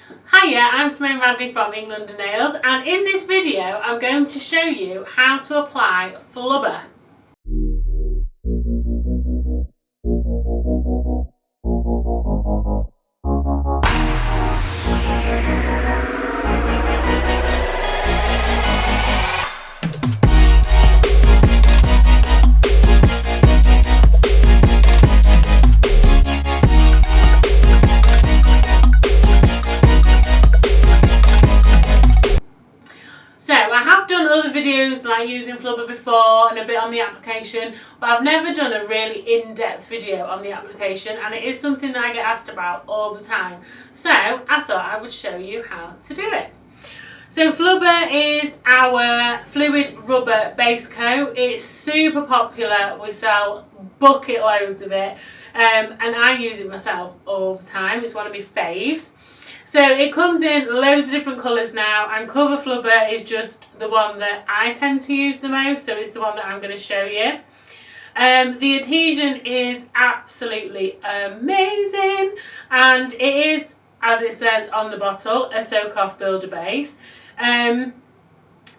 Hiya, I'm Simone from England Nails, and in this video I'm going to show you how to apply Flubber. Other videos like using Flubber before and a bit on the application, but I've never done a really in-depth video on the application, and it is something that I get asked about all the time, so I thought I would show you how to do it. So Flubber is our fluid rubber base coat. It's super popular. We sell bucket loads of it, and I use it myself all the time. It's one of my faves. So it comes in loads of different colours now, and Cover Flubber is just the one that I tend to use the most, so it's the one that I'm going to show you. The adhesion is absolutely amazing, and it is, as it says on the bottle, a soak-off builder base.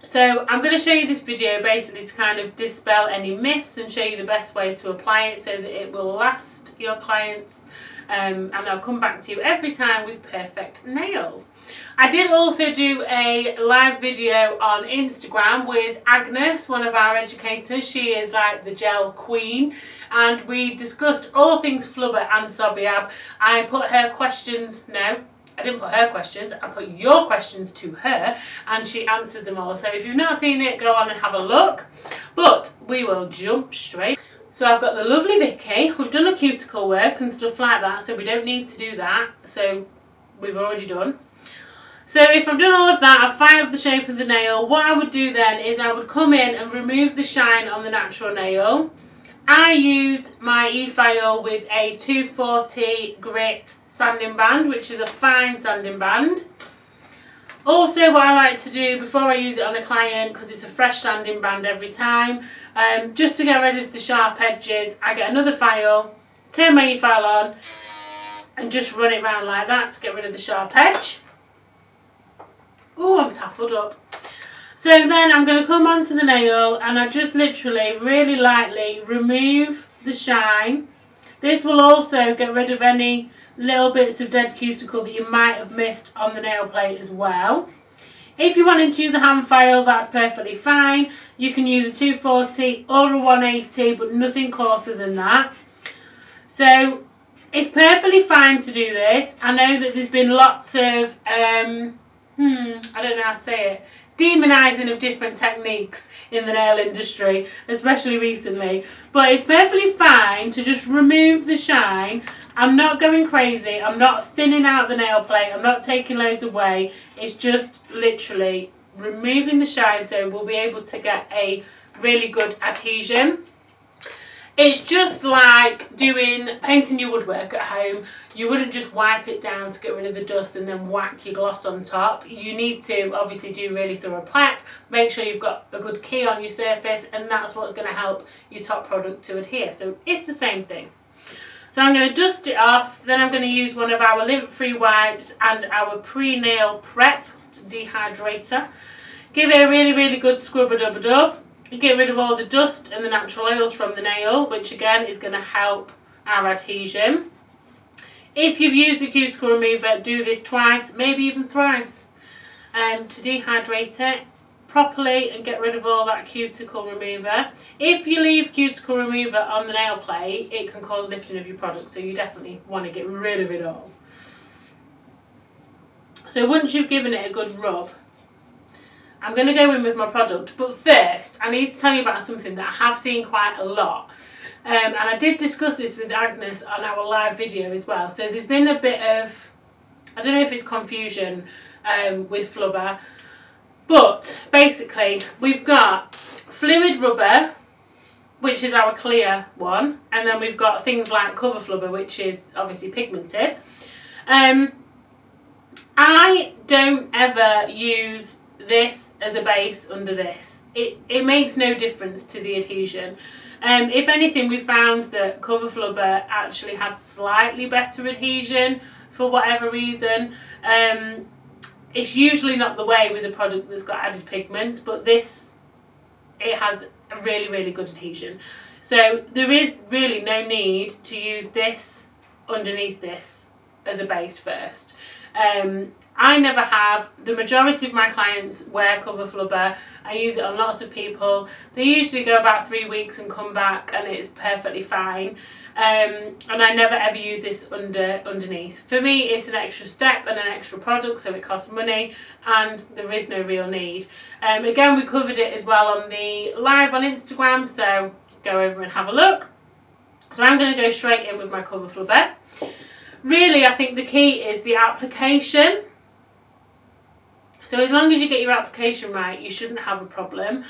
So I'm going to show you this video basically to kind of dispel any myths and show you the best way to apply it so that it will last your clients, and I'll come back to you every time with perfect nails. I did also do a live video on Instagram with Agnes, one of our educators. She is like the gel queen, and we discussed all things Flubber and Sobiab. I put her questions, no, I didn't put her questions, I put your questions to her, and she answered them all. So if you've not seen it, go on and have a look. But we will jump straight. So I've got the lovely Vicky. We've done a cuticle work and stuff like that, so we don't need to do that. So we've already done. So if I've done all of that, I've filed the shape of the nail. What I would do then is I would come in and remove the shine on the natural nail. I use my e-file with a 240 grit sanding band, which is a fine sanding band. Also, what I like to do before I use it on a client, because it's a fresh sanding band every time, just to get rid of the sharp edges, I get another file, turn my e-file on, and just run it round like that to get rid of the sharp edge. Oh, I'm taffled up. So then I'm going to come onto the nail, and I just literally really lightly remove the shine. This will also get rid of any little bits of dead cuticle that you might have missed on the nail plate as well. If you wanted to use a hand file, that's perfectly fine. You can use a 240 or a 180, but nothing coarser than that. So it's perfectly fine to do this. I know that there's been lots of, I don't know how to say it, demonising of different techniques in the nail industry, especially recently. But it's perfectly fine to just remove the shine. I'm not going crazy. I'm not thinning out the nail plate. I'm not taking loads away. It's just literally removing the shine so we'll be able to get a really good adhesion. It's just like painting your woodwork at home. You wouldn't just wipe it down to get rid of the dust and then whack your gloss on top. You need to obviously do really thorough prep, make sure you've got a good key on your surface, and that's what's going to help your top product to adhere. So it's the same thing. So I'm going to dust it off, then I'm going to use one of our lint-free wipes and our pre-nail prep dehydrator. Give it a really, really good scrub-a-dub-a-dub. Get rid of all the dust and the natural oils from the nail, which again is going to help our adhesion. If you've used a cuticle remover, do this twice, maybe even thrice, to dehydrate it properly and get rid of all that cuticle remover. If you leave cuticle remover on the nail plate, it can cause lifting of your product, so you definitely want to get rid of it all. So once you've given it a good rub, I'm going to go in with my product, but first I need to tell you about something that I have seen quite a lot, and I did discuss this with Agnes on our live video as well. So there's been a bit of, I don't know if it's confusion with Flubber, but basically we've got fluid rubber, which is our clear one, and then we've got things like Cover Flubber, which is obviously pigmented. I don't ever use this as a base under this. It makes no difference to the adhesion. If anything, we found that Cover Flubber actually had slightly better adhesion for whatever reason. It's usually not the way with a product that's got added pigments, but this, it has a really, really good adhesion. So there is really no need to use this underneath this as a base first. I never have. The majority of my clients wear Cover Flubber. I use it on lots of people. They usually go about 3 weeks and come back, and it's perfectly fine. And I never ever use this underneath. For me, it's an extra step and an extra product, so it costs money, and there is no real need. Again, we covered it as well on the live on Instagram, so go over and have a look. So I'm going to go straight in with my Cover Flubber. Really, I think the key is the application. So as long as you get your application right, you shouldn't have a problem.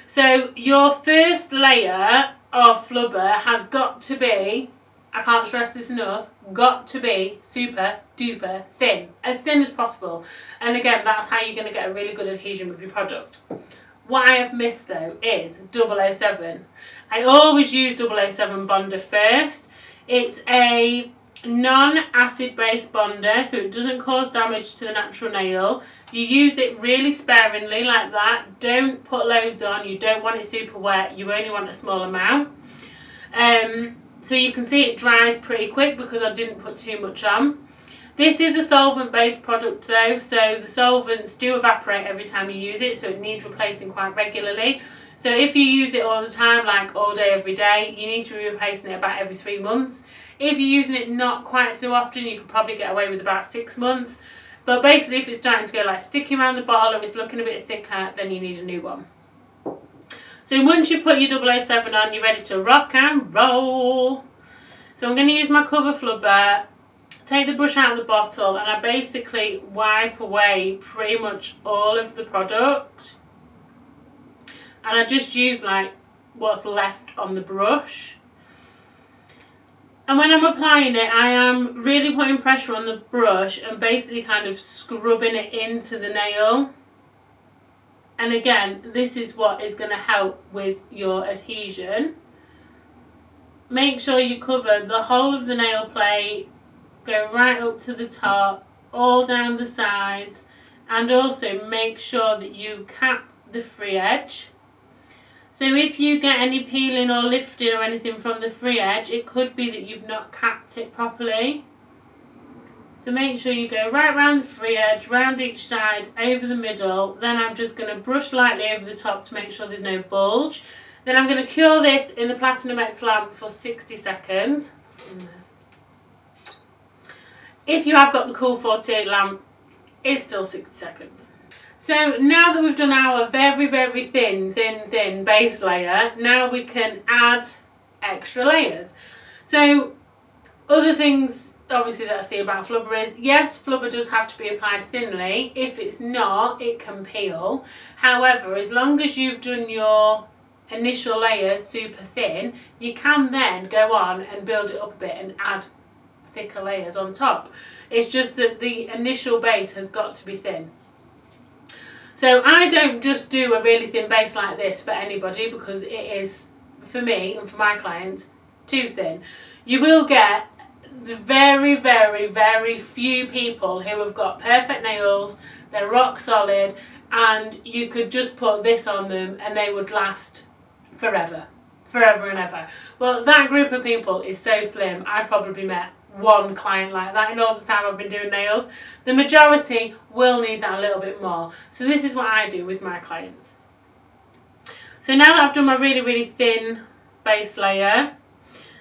So your first layer of Flubber has got to be, I can't stress this enough, got to be super duper thin. As thin as possible. And again, that's how you're going to get a really good adhesion with your product. What I have missed though is 007. I always use 007 Bonder first. It's a non-acid based bonder, so it doesn't cause damage to the natural nail. You use it really sparingly like that. Don't put loads on. You don't want it super wet. You only want a small amount. So you can see it dries pretty quick because I didn't put too much on. This is a solvent based product though, so the solvents do evaporate every time you use it, so it needs replacing quite regularly. So if you use it all the time, like all day every day, you need to be replacing it about every 3 months. If you're using it not quite so often, you could probably get away with about 6 months. But basically, if it's starting to go like sticky around the bottle or it's looking a bit thicker, then you need a new one. So once you put your 007 on, you're ready to rock and roll. So I'm going to use my Cover Flubber, take the brush out of the bottle, and I basically wipe away pretty much all of the product. And I just use like what's left on the brush. And when I'm applying it, I am really putting pressure on the brush and basically kind of scrubbing it into the nail. And again, this is what is going to help with your adhesion. Make sure you cover the whole of the nail plate, go right up to the top, all down the sides, and also make sure that you cap the free edge. So if you get any peeling or lifting or anything from the free edge, it could be that you've not capped it properly. So make sure you go right round the free edge, round each side, over the middle. Then I'm just going to brush lightly over the top to make sure there's no bulge. Then I'm going to cure this in the Platinum X lamp for 60 seconds. If you have got the Cool 48 lamp, it's still 60 seconds. So now that we've done our very, very thin base layer, now we can add extra layers. So other things obviously that I see about Flubber is, yes, Flubber does have to be applied thinly. If it's not, it can peel. However, as long as you've done your initial layers super thin, you can then go on and build it up a bit and add thicker layers on top. It's just that the initial base has got to be thin. So I don't just do a really thin base like this for anybody, because it is, for me and for my clients, too thin. You will get the very, very, very few people who have got perfect nails, they're rock solid, and you could just put this on them and they would last forever and ever. Well, that group of people is so slim. I've probably met one client like that in all the time I've been doing nails. The majority will need that a little bit more. So this is what I do with my clients. So now that I've done my really, really thin base layer,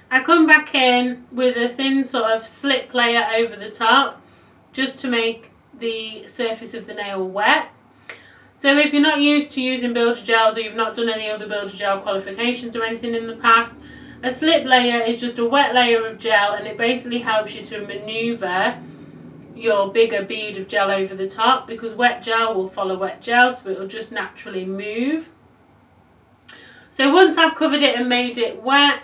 I come back in with a thin sort of slip layer over the top, just to make the surface of the nail wet. So if you're not used to using builder gels, or you've not done any other builder gel qualifications or anything in the past, a slip layer is just a wet layer of gel, and it basically helps you to manoeuvre your bigger bead of gel over the top, because wet gel will follow wet gel, so it will just naturally move. So once I've covered it and made it wet,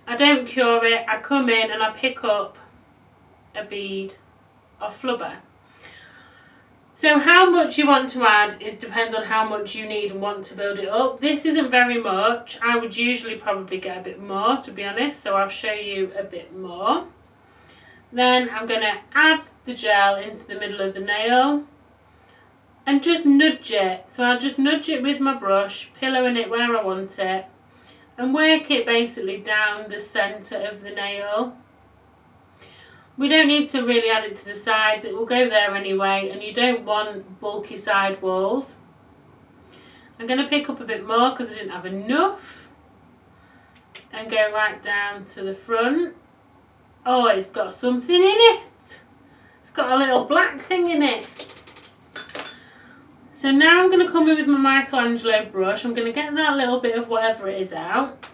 I don't cure it, I come in and I pick up a bead of Flubber. So how much you want to add, it depends on how much you need and want to build it up. This isn't very much. I would usually probably get a bit more, to be honest, so I'll show you a bit more. Then I'm going to add the gel into the middle of the nail and just nudge it. So I'll just nudge it with my brush, pillowing it where I want it, and work it basically down the centre of the nail. We don't need to really add it to the sides, it will go there anyway, and you don't want bulky side walls. I'm going to pick up a bit more because I didn't have enough, and go right down to the front. Oh, it's got something in it. It's got a little black thing in it. So now I'm going to come in with my Michelangelo brush. I'm going to get that little bit of whatever it is out.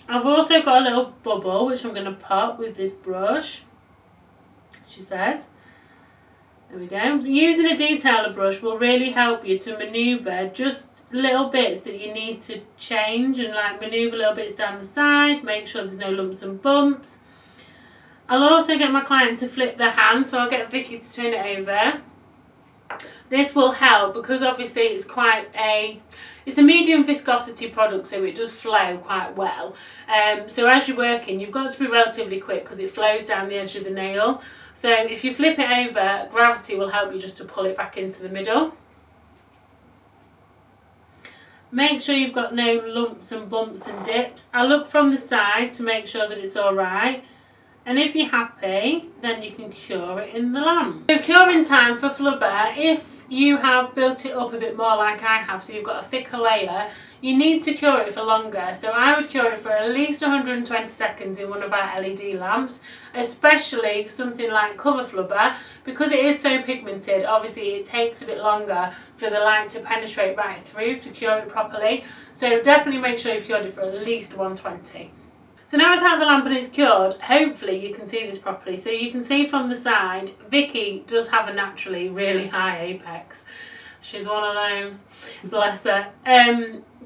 I've also got a little bubble which I'm going to pop with this brush, she says. There we go. Using a detailer brush will really help you to manoeuvre just little bits that you need to change, and like manoeuvre little bits down the side, make sure there's no lumps and bumps. I'll also get my client to flip their hand, so I'll get Vicky to turn it over. This will help because obviously it's a medium viscosity product, so it does flow quite well. So as you're working, you've got to be relatively quick because it flows down the edge of the nail. So if you flip it over, gravity will help you just to pull it back into the middle. Make sure you've got no lumps and bumps and dips. I look from the side to make sure that it's alright. And if you're happy, then you can cure it in the lamp. So curing time for Flubber, if you have built it up a bit more like I have, so you've got a thicker layer, you need to cure it for longer. So I would cure it for at least 120 seconds in one of our LED lamps, especially something like Cover Flubber, because it is so pigmented. Obviously it takes a bit longer for the light to penetrate right through to cure it properly. So definitely make sure you've cured it for at least 120. So now it's out of the lamp and it's cured, hopefully you can see this properly. So you can see from the side, Vicky does have a naturally really high apex. She's one of those, bless her.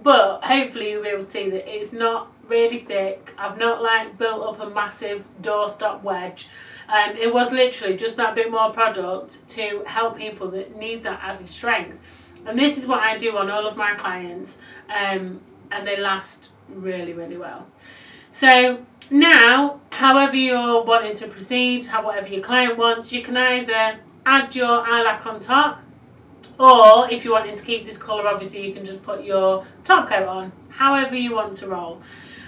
But hopefully you'll be able to see that it's not really thick. I've not like built up a massive doorstop wedge. It was literally just that bit more product to help people that need that added strength. And this is what I do on all of my clients, and they last really, really well. So now, however you're wanting to proceed, whatever your client wants, you can either add your eyelac on top, or if you're wanting to keep this colour, obviously you can just put your top coat on, however you want to roll.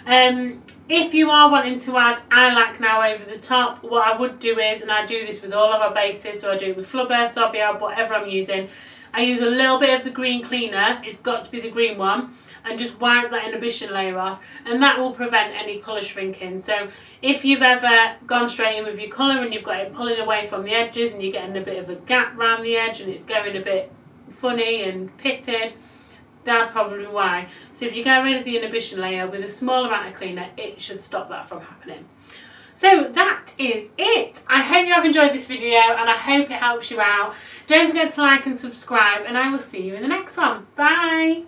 If you are wanting to add eyelac now over the top, what I would do is, and I do this with all of our bases, so I do it with Flubber, Sobiab, whatever I'm using, I use a little bit of the green cleaner, it's got to be the green one, and just wipe that inhibition layer off, and that will prevent any colour shrinking. So if you've ever gone straight in with your colour and you've got it pulling away from the edges and you're getting a bit of a gap around the edge and it's going a bit funny and pitted, that's probably why. So if you get rid of the inhibition layer with a small amount of cleaner, it should stop that from happening. So that is it. I hope you have enjoyed this video and I hope it helps you out. Don't forget to like and subscribe, and I will see you in the next one. Bye!